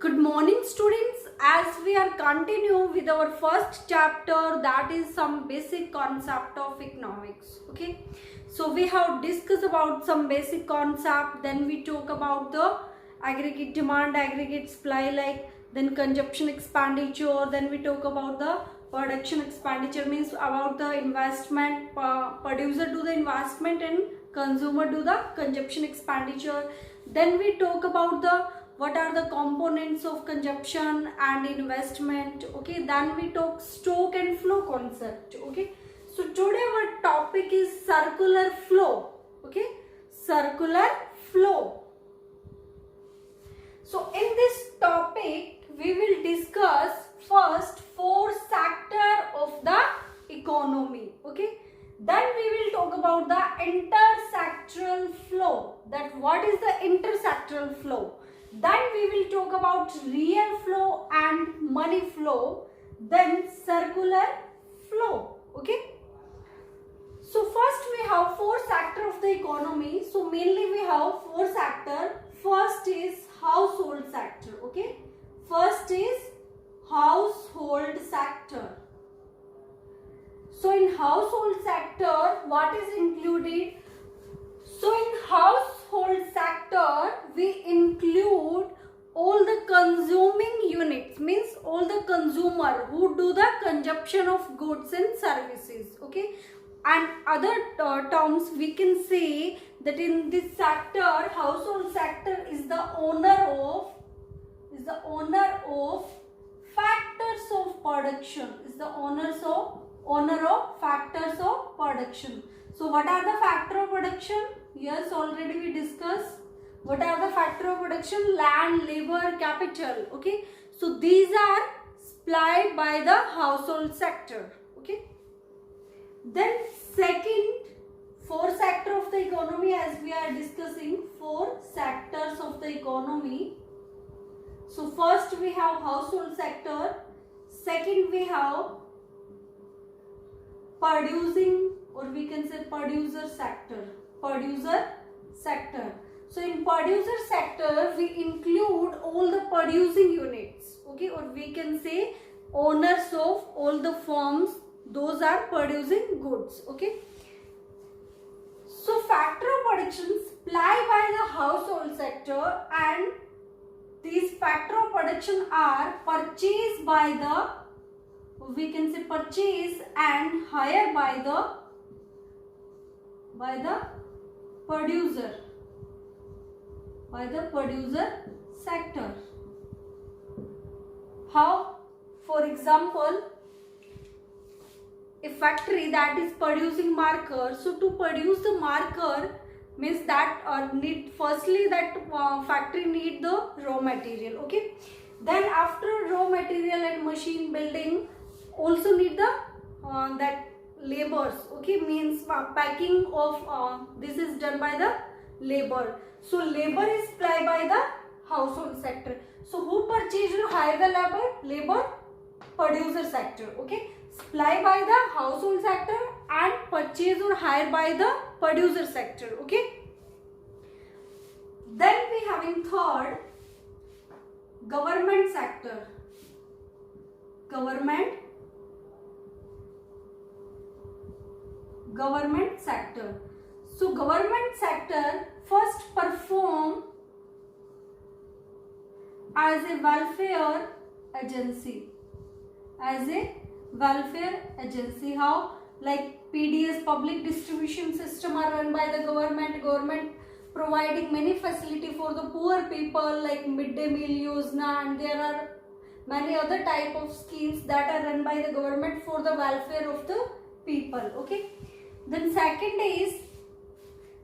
Good morning students. As we are continue with our first chapter, that is some basic concept of economics. Okay, so we have discussed about some basic concept, then we talk about the aggregate demand, aggregate supply, like then consumption expenditure, then we talk about the production expenditure, means about the investment, producer do the investment and consumer do the consumption expenditure. Then we talk about the what are the components of consumption and investment. Okay, then we talk stock and flow concept. Okay, so today our topic is circular flow. Okay, circular flow. So in this topic we will discuss first four sectors of the economy. Okay, then we will talk about the intersectoral flow, that what is the intersectoral flow. Then we will talk about real flow and money flow, then circular flow. Okay, so first we have four sectors of the economy. So mainly we have four sectors. First is household sector. Okay, first is household sector. So in household sector, what is included? So in household sector, we include all the consuming units, means all the consumer who do the consumption of goods and services. Okay, and other terms we can say that in this sector, household sector is the owner of factors of production, owner of factors of production. So what are the factors of production? Yes, already we discussed. What are the factors of production? Land, labor, capital. Okay, so these are supplied by the household sector. Okay, then second, four sectors of the economy, as we are discussing four sectors of the economy. So first we have household sector, second we have producing, or we can say producer sector. So in producer sector we include all the producing units. Okay, or we can say owners of all the firms, those are producing goods. Okay, so factor of production supplied by the household sector, and these factor of production are purchased by the, we can say purchase and hire by the producer sector. How? For example, a factory that is producing marker, so to produce the marker means that need firstly that factory need the raw material. Okay, then after raw material and machine building also need the that labors. Okay, means packing of this is done by the labor. So labor is supplied by the household sector. So who purchase or hire the labor? Producer sector. Okay, supply by the household sector and purchase or hire by the producer sector. Okay, then we having third, government sector. Government sector. So government sector first perform as a welfare agency. How? Like PDS, public distribution system, are run by the government providing many facility for the poor people, like midday meal yojana, and there are many other type of schemes that are run by the government for the welfare of the people. Okay, then second is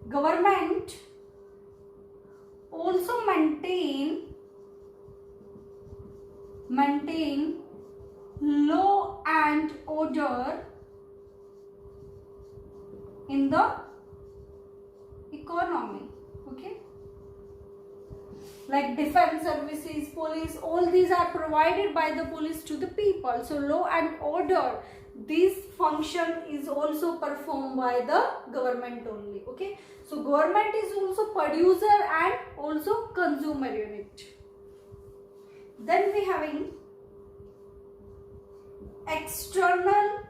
government also maintain law and order in the economy. Okay, like defense services, police, all these are provided by the police to the people. So law and order, this function is also performed by the government only. Okay, so government is also producer and also consumer unit. Then we having external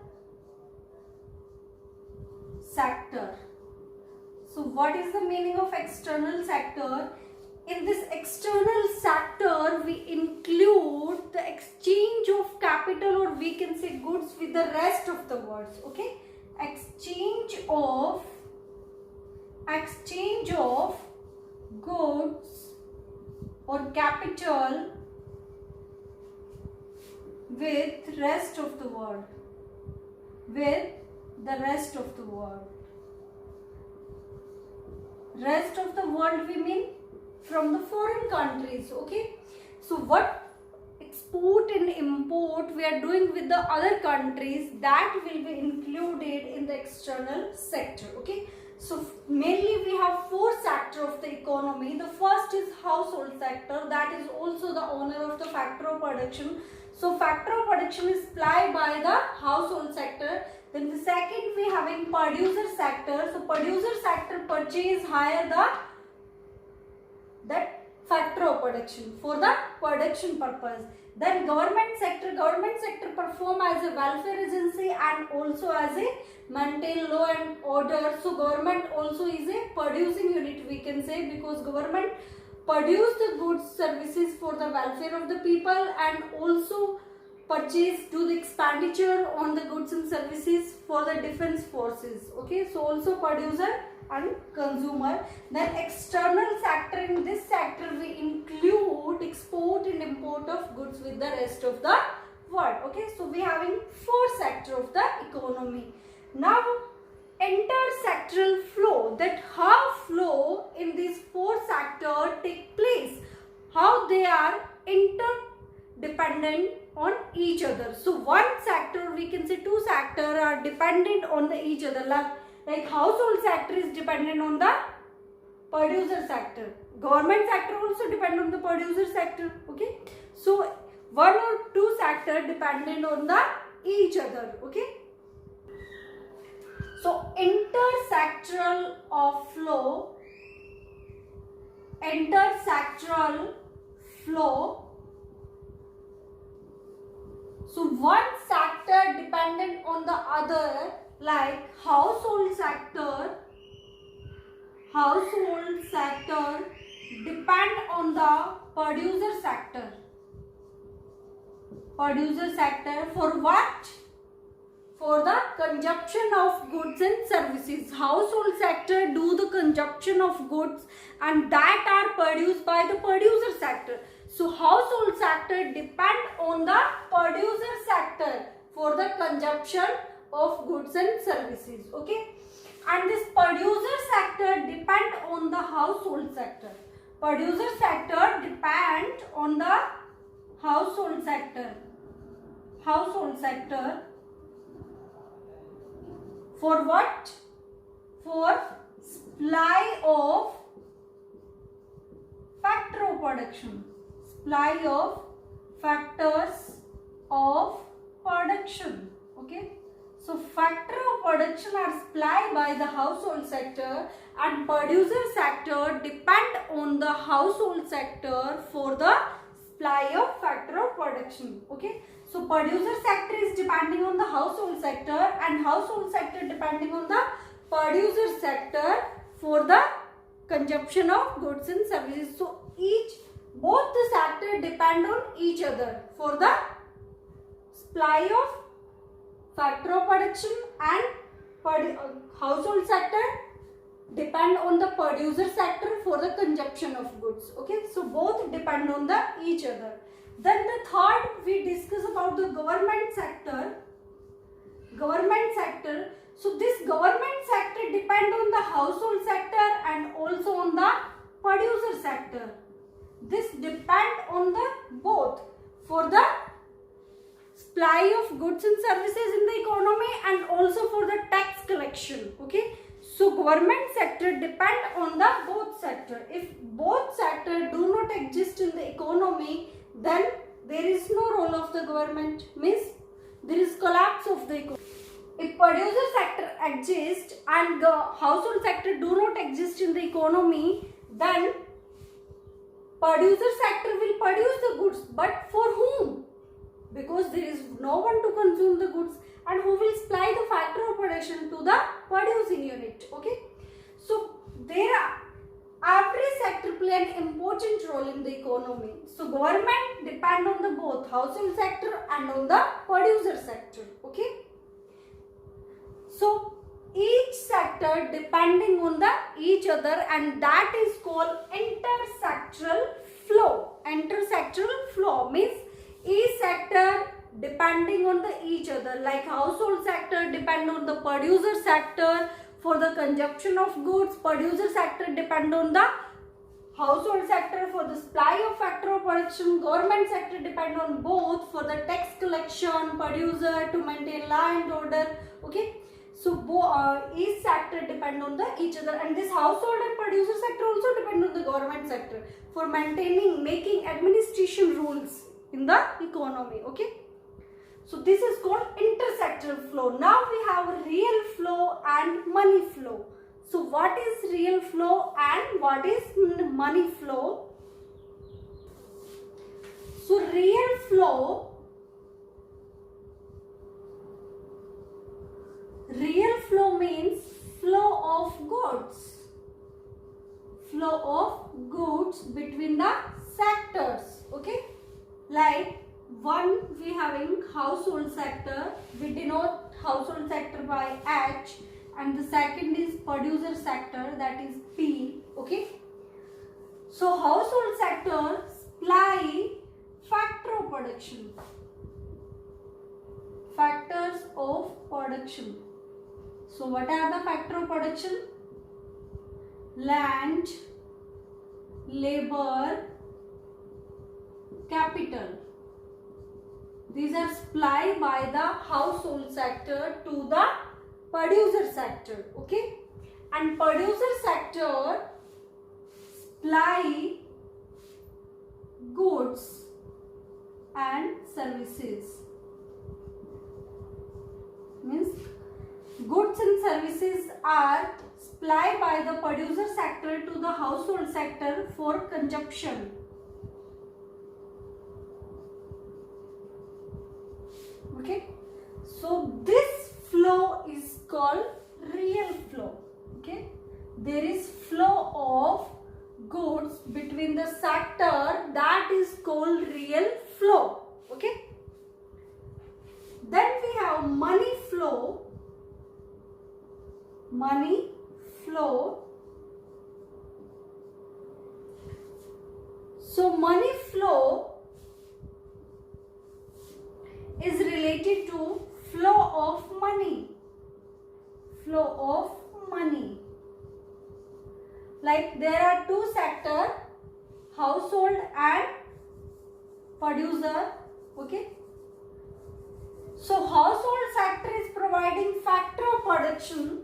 sector. So what is the meaning of external sector? In this external sector, we include the exchange of capital, or we can say goods, with the rest of the world. Okay, exchange of goods or capital with rest of the world. Rest of the world we mean from the foreign countries. Okay, so what export and import we are doing with the other countries, that will be included in the external sector. Okay, so mainly we have four sectors of the economy. The first is household sector, that is also the owner of the factor of production. So factor of production is supplied by the household sector. Then the second we having producer sector. So producer sector purchase hire that factor of production for the production purpose. Then government sector perform as a welfare agency and also as a maintain law and order. So government also is a producing unit, we can say, because government produce the goods, services for the welfare of the people, and also purchase, do the expenditure on the goods and services for the defense forces. Okay, so also producer and consumer. Then external sector, in this sector we include export and import of goods with the rest of the world. Okay, so we having four sector of the economy. Now intersectoral flow, that how flow in these four sectors take place, how they are interdependent on each other. So one sector, we can say two sectors are dependent on the each other. Like household sector is dependent on the producer sector. Government sector also depend on the producer sector. Okay, so one or two sector dependent on the each other. Okay, so intersectoral flow. So one sector dependent on the other, like household sector depend on the producer sector. For what? For the consumption of goods and services. Household sector do the consumption of goods and that are produced by the producer sector. So household sector depend on the producer sector for the consumption of goods and services. Okay, and this producer sector depend on the household sector. Producer sector depend on the household sector. For what? For supply of factor of production. Supply of factors of production. Okay, so factor of production are supplied by the household sector, and producer sector depend on the household sector for the supply of factor of production. Okay, so producer sector is depending on the household sector and household sector depending on the producer sector for the consumption of goods and services. So both the sector depend on each other for the supply of factor of production, and household sector depend on the producer sector for the consumption of goods. Okay, so both depend on each other. Then the third we discuss about the government sector. So this government sector depend on the household sector and also on the producer sector. This depend on the both for the supply of goods and services in the economy and also for the tax collection. Okay, so government sector depend on the both sector. If both sector do not exist in the economy, then there is no role of the government, means there is collapse of the economy. If producer sector exists and the household sector do not exist in the economy, then producer sector will produce the goods, But for whom? Because there is no one to consume the goods, and who will supply the factor of production to the producing unit. Okay, so there are every sector play an important role in the economy. So government depend on the both household sector and on the producer sector. Okay, so each sector depending on the each other, and that is called intersectoral flow. Intersectoral flow means each sector depending on the each other, like household sector depend on the producer sector for the consumption of goods, producer sector depend on the household sector for the supply of factor of production, government sector depend on both for the tax collection, producer to maintain law and order. Okay, so each sector depend on the each other, and this household and producer sector also depend on the government sector for making administration rules in the economy. Okay, so this is called intersectoral flow. Now we have real flow and money flow. So what is real flow and what is money flow? So real flow means flow of goods. Flow of goods between the sectors. Okay, like one we having household sector, we denote household sector by H, and the second is producer sector, that is P. Okay, so household sector supply factor of production, factors of production. So what are the factor of production? Land, labor, capital. These are supplied by the household sector to the producer sector. Okay, and producer sector supply goods and services. Means goods and services are supplied by the producer sector to the household sector for consumption. Okay, so this flow is called real flow. Okay, there is flow of goods between the sector, that is called real flow. Okay, then we have money flow. Money flow. So money flow is related to flow of money. Flow of money. Like there are two sectors, household and producer. Okay, so household sector is providing factor of production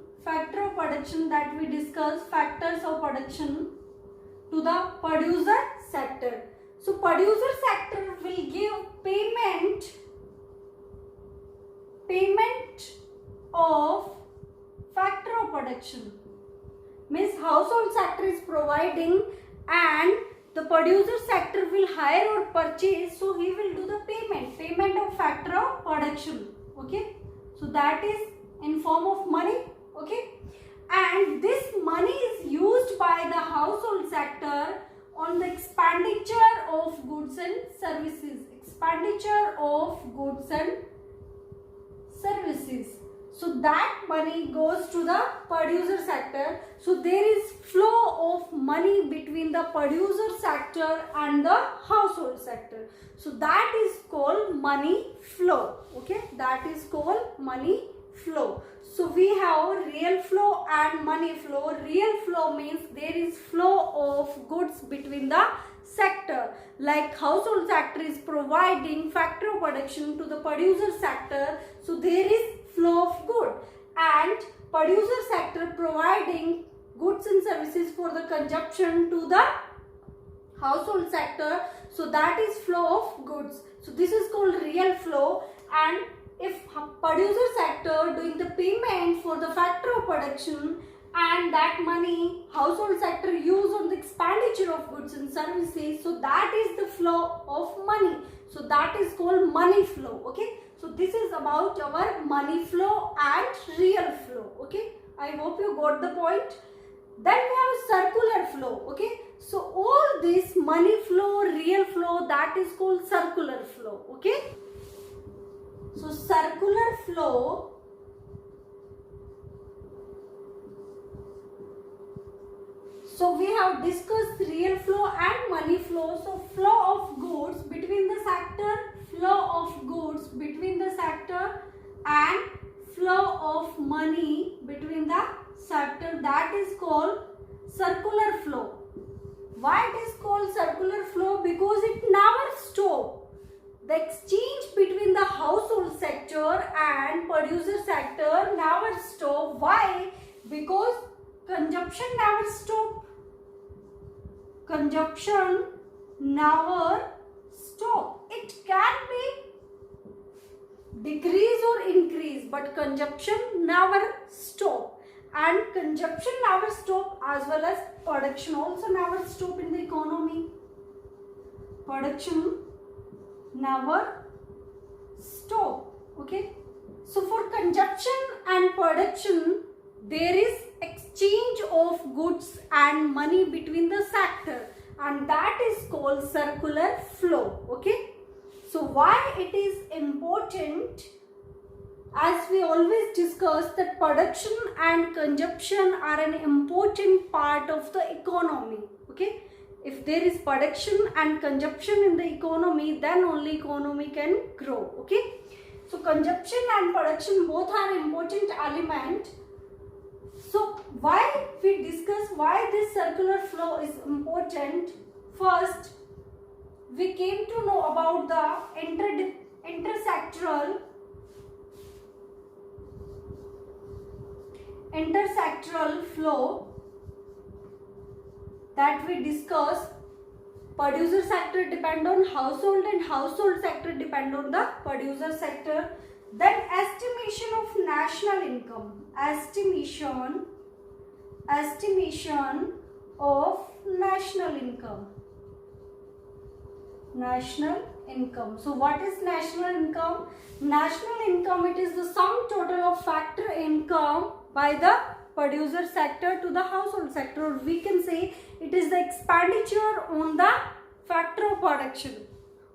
that we discussed, factors of production to the producer sector. So producer sector will give payment of factor of production. Means household sector is providing and the producer sector will hire or purchase, so he will do the payment of factor of production. Okay, so that is in form of money. Okay, and this money is used by the household sector on the expenditure of goods and services. Expenditure of goods and services. So that money goes to the producer sector. So there is flow of money between the producer sector and the household sector. So that is called money flow. Okay, that is called money flow. So we have real flow and money flow. Real flow means there is flow of goods between the sector, like household sector is providing factor of production to the producer sector, so there is flow of good, and producer sector providing goods and services for the consumption to the household sector, so that is flow of goods. So this is called real flow. And if producer sector doing the payment for the factor of production and that money household sector use on the expenditure of goods and services, so that is the flow of money. that is called money flow. Okay, so this is about our money flow and real flow. Okay, I hope you got the point. Then we have circular flow. Okay, so all this money flow, real flow, that is called circular flow. Okay, so circular flow So we have discussed real flow and money flow. So flow of goods between the sector, flow of goods between the sector and flow of money between the sector, that is called circular flow. Why it is called circular flow? Because it never stops. The exchange between the household sector and producer sector never stop. Why? Because consumption never stop. Consumption never stop. It can be decrease or increase, but consumption never stop. And consumption never stop, as well as production also never stop in the economy. Production never stop. Okay. So for consumption and production, there is exchange of goods and money between the sector, and that is called circular flow. Okay. So why it is important? As we always discuss that production and consumption are an important part of the economy. Okay. If there is production and consumption in the economy, then only economy can grow. Okay. So consumption and production both are important element. So why we discuss why this circular flow is important? First, we came to know about the intersectoral flow that we discussed. Producer sector depend on household and household sector depend on the producer sector. Then estimation of national income. Estimation of national income. National income. So what is national income? National income, it is the sum total of factor income by the producer sector to the household sector. Or we can say it is the expenditure on the factor of production.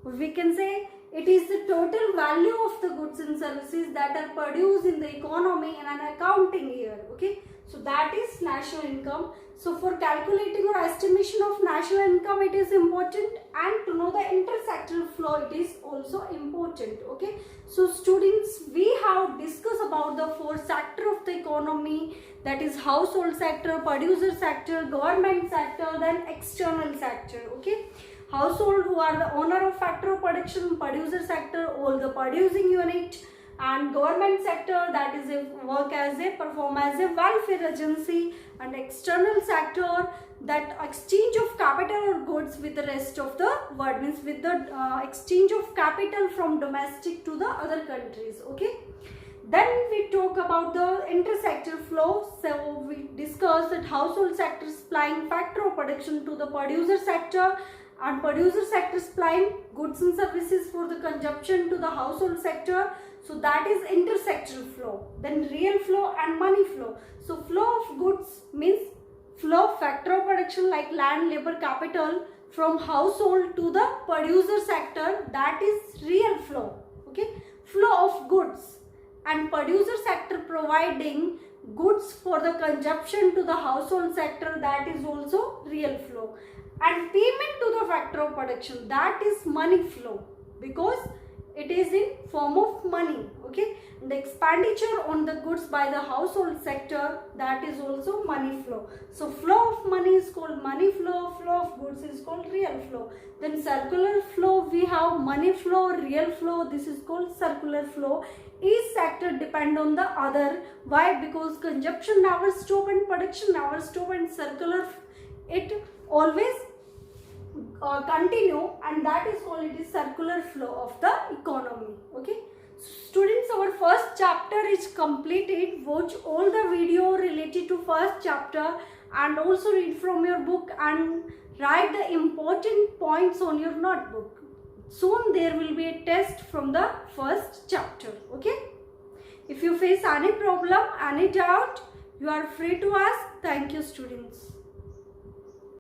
Or we can say it is the total value of the goods and services that are produced in the economy in an accounting year. Okay. So that is national income. So for calculating or estimation of national income, it is important, and to know the intersectoral flow, it is also important. Okay. So students, we have discussed about the four sector of the economy, that is household sector, producer sector, government sector, then external sector. Okay. Household, who are the owner of factor of production, producer sector, all the producing unit, and government sector, that is perform as a welfare agency, and external sector, that exchange of capital or goods with the rest of the world, means with the exchange of capital from domestic to the other countries. Okay. Then we talk about the intersectoral flow. So we discussed that household sector supplying factor of production to the producer sector, and producer sector supplying goods and services for the consumption to the household sector. So that is intersectoral flow. Then real flow and money flow. So flow of goods means flow of factor of production like land, labor, capital from household to the producer sector, that is real flow. Okay. Flow of goods and producer sector providing goods for the consumption to the household sector, that is also real flow. And payment to the factor of production, that is money flow, because it is in form of money. Okay. And the expenditure on the goods by the household sector, that is also money flow. So flow of money is called money flow, flow of goods is called real flow. Then circular flow, we have money flow, real flow, this is called circular flow. Each sector depend on the other. Why? Because consumption never stop and production never stop, and circular, it always continue, and that is called it is circular flow of the economy. Okay. Students, our first chapter is completed. Watch all the video related to first chapter, and also read from your book and write the important points on your notebook. soon there will be a test from the first chapter. Okay, if you face any problem, any doubt, you are free to ask. Thank you, students.